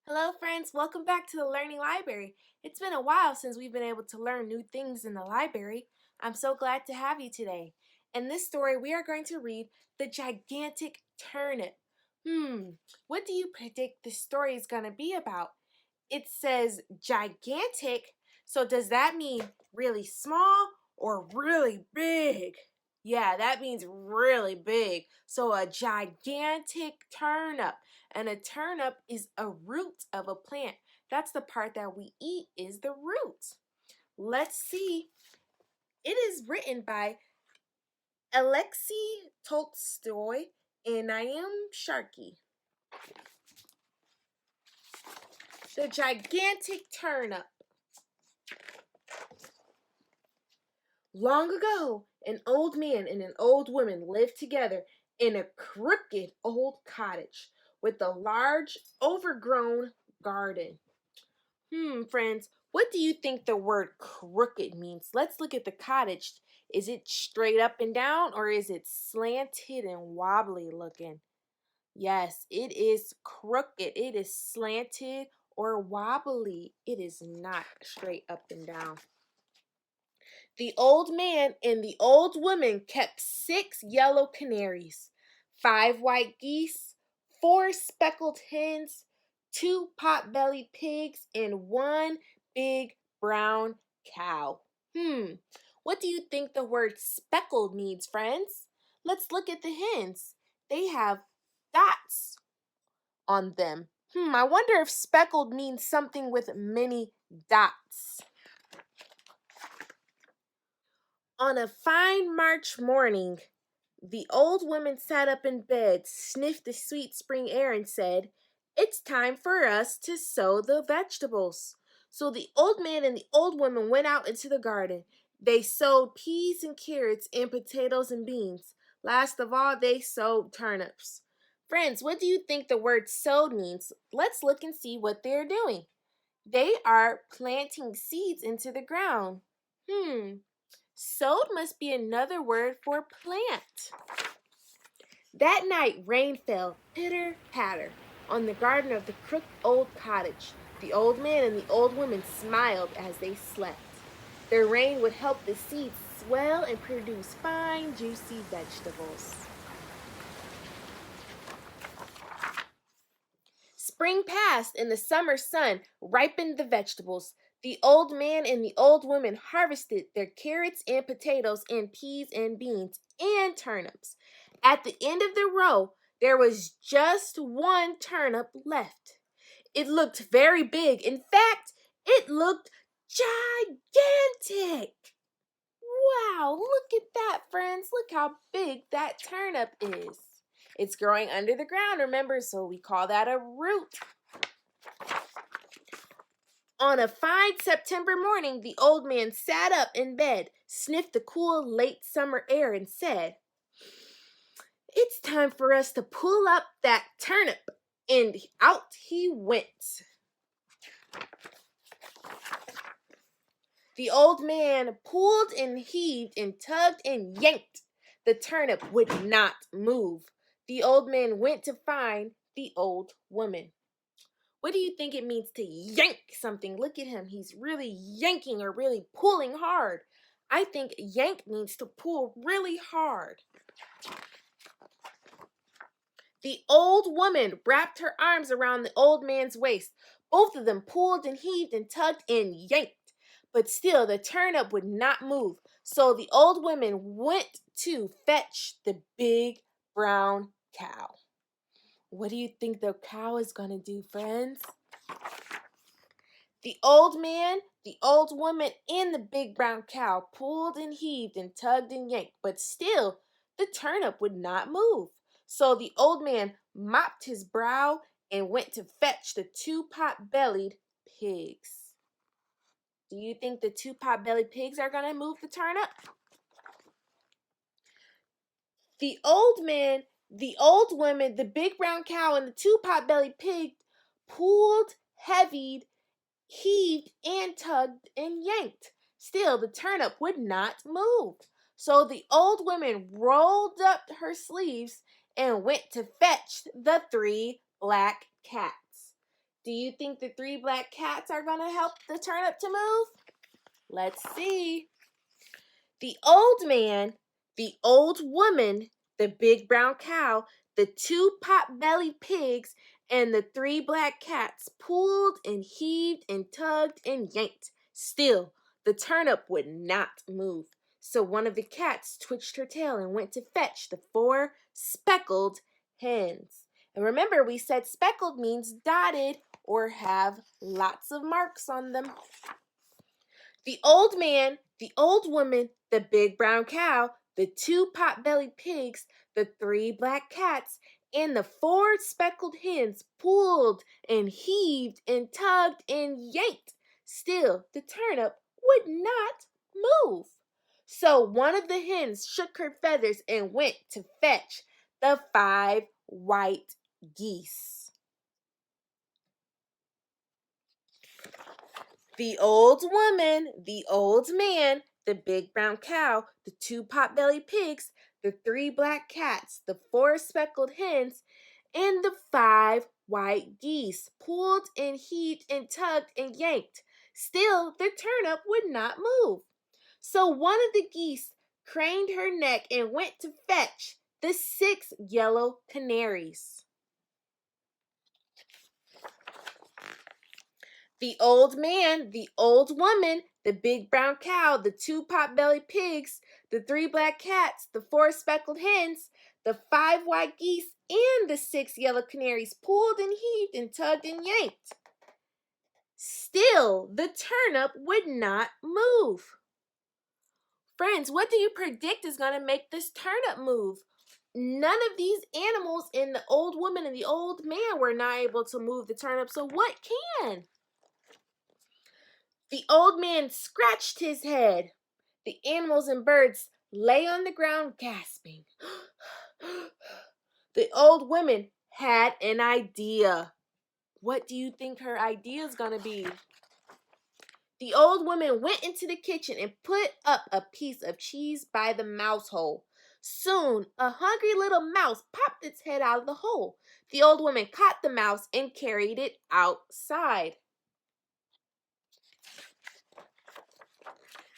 Hello friends, welcome back to the Learning Library. It's been a while since we've been able to learn new things in the library. I'm so glad to have you today. In this story, we are going to read The Gigantic Turnip. What do you predict the story is going to be about? It says gigantic, so does that mean really small or really big? Yeah, that means really big. So a gigantic turnip. And a turnip is a root of a plant. That's the part that we eat is the root. Let's see. It is written by Aleksei Toltstoy and Niamh Sharkey. The gigantic turnip. Long ago, an old man and an old woman lived together in a crooked old cottage with a large, overgrown garden. Friends, what do you think the word crooked means? Let's look at the cottage. Is it straight up and down or is it slanted and wobbly looking? Yes, it is crooked. It is slanted or wobbly. It is not straight up and down. The old man and the old woman kept 6 yellow canaries, 5 white geese, 4 speckled hens, 2 pot-bellied pigs, and 1 big brown cow. What do you think the word speckled means, friends? Let's look at the hens. They have dots on them. I wonder if speckled means something with many dots. On a fine March morning, the old woman sat up in bed, sniffed the sweet spring air, and said, "It's time for us to sow the vegetables." So the old man and the old woman went out into the garden. They sowed peas and carrots and potatoes and beans. Last of all, they sowed turnips. Friends, what do you think the word sowed means? Let's look and see what they're doing. They are planting seeds into the ground. Sowed must be another word for plant. That night rain fell, pitter-patter, on the garden of the crooked old cottage. The old man and the old woman smiled as they slept. The rain would help the seeds swell and produce fine, juicy vegetables. Spring passed and the summer sun ripened the vegetables. The old man and the old woman harvested their carrots and potatoes and peas and beans and turnips. At the end of the row, there was just one turnip left. It looked very big. In fact, it looked gigantic. Wow, look at that, friends. Look how big that turnip is. It's growing under the ground, remember, so we call that a root. On a fine September morning, the old man sat up in bed, sniffed the cool late summer air, and said, "It's time for us to pull up that turnip." And out he went. The old man pulled and heaved and tugged and yanked. The turnip would not move. The old man went to find the old woman. What do you think it means to yank something? Look at him. He's really yanking or really pulling hard. I think yank means to pull really hard. The old woman wrapped her arms around the old man's waist. Both of them pulled and heaved and tugged and yanked. But still, the turnip would not move. So the old woman went to fetch the big brown cow. What do you think the cow is going to do, friends? The old man, the old woman, and the big brown cow pulled and heaved and tugged and yanked, but still the turnip would not move. So the old man mopped his brow and went to fetch the 2 pot-bellied pigs. Do you think the 2 pot-bellied pigs are going to move the turnip? The old man, the old woman, the big brown cow, and the 2 pot-bellied pigs pulled, heavied, heaved, and tugged and yanked. Still, the turnip would not move. So the old woman rolled up her sleeves and went to fetch the 3 black cats. Do you think the three black cats are going to help the turnip to move? Let's see. The old man, the old woman, the big brown cow, the two pot-bellied pigs, and the three black cats pulled and heaved and tugged and yanked. Still, the turnip would not move. So one of the cats twitched her tail and went to fetch the four speckled hens. And remember, we said speckled means dotted or have lots of marks on them. The old man, the old woman, the big brown cow, the two pot-bellied pigs, the three black cats, and the four speckled hens pulled and heaved and tugged and yanked. Still, the turnip would not move. So one of the hens shook her feathers and went to fetch the five white geese. The old woman, the old man, the big brown cow, the two pot-bellied pigs, the three black cats, the four speckled hens, and the five white geese pulled and heaved and tugged and yanked. Still, the turnip would not move. So one of the geese craned her neck and went to fetch the 6 yellow canaries. The old man, the old woman, the big brown cow, the two pot-bellied pigs, the three black cats, the four speckled hens, the five white geese, and the 6 yellow canaries pulled and heaved and tugged and yanked. Still, the turnip would not move. Friends, what do you predict is going to make this turnip move? None of these animals and the old woman and the old man were not able to move the turnip, so what can? The old man scratched his head. The animals and birds lay on the ground gasping. The old woman had an idea. What do you think her idea is going to be? The old woman went into the kitchen and put up a piece of cheese by the mouse hole. Soon, a hungry little mouse popped its head out of the hole. The old woman caught the mouse and carried it outside.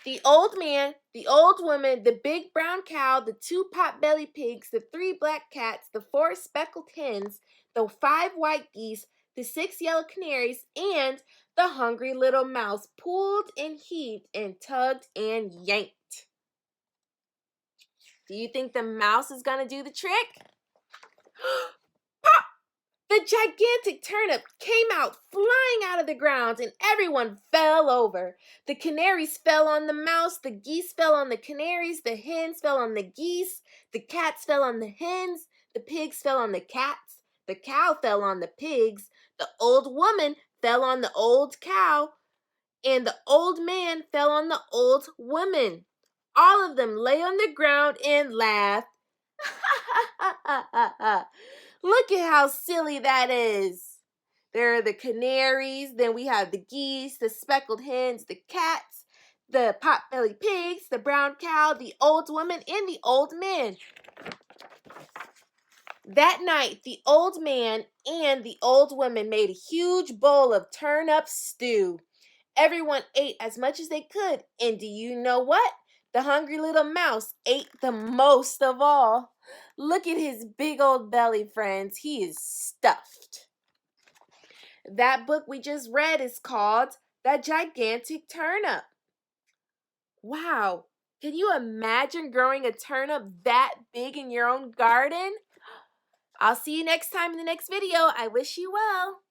The old man, the old woman, the big brown cow, the two pot-bellied pigs, the three black cats, the four speckled hens, the five white geese, the 6 yellow canaries, and the hungry little mouse pulled and heaved and tugged and yanked. Do you think the mouse is going to do the trick? Pop! The gigantic turnip came out flying out of the ground and everyone fell over. The canaries fell on the mouse, the geese fell on the canaries, the hens fell on the geese, the cats fell on the hens, the pigs fell on the cats, the cow fell on the pigs, the old woman fell on the old cow, and the old man fell on the old woman. All of them lay on the ground and laughed. Look at how silly that is. There are the canaries, then we have the geese, the speckled hens, the cats, the pot-bellied pigs, the brown cow, the old woman, and the old man. That night, the old man and the old woman made a huge bowl of turnip stew. Everyone ate as much as they could, and do you know what? The hungry little mouse ate the most of all. Look at his big old belly, friends. He is stuffed. That book we just read is called The Gigantic Turnip. Wow, can you imagine growing a turnip that big in your own garden? I'll see you next time in the next video. I wish you well.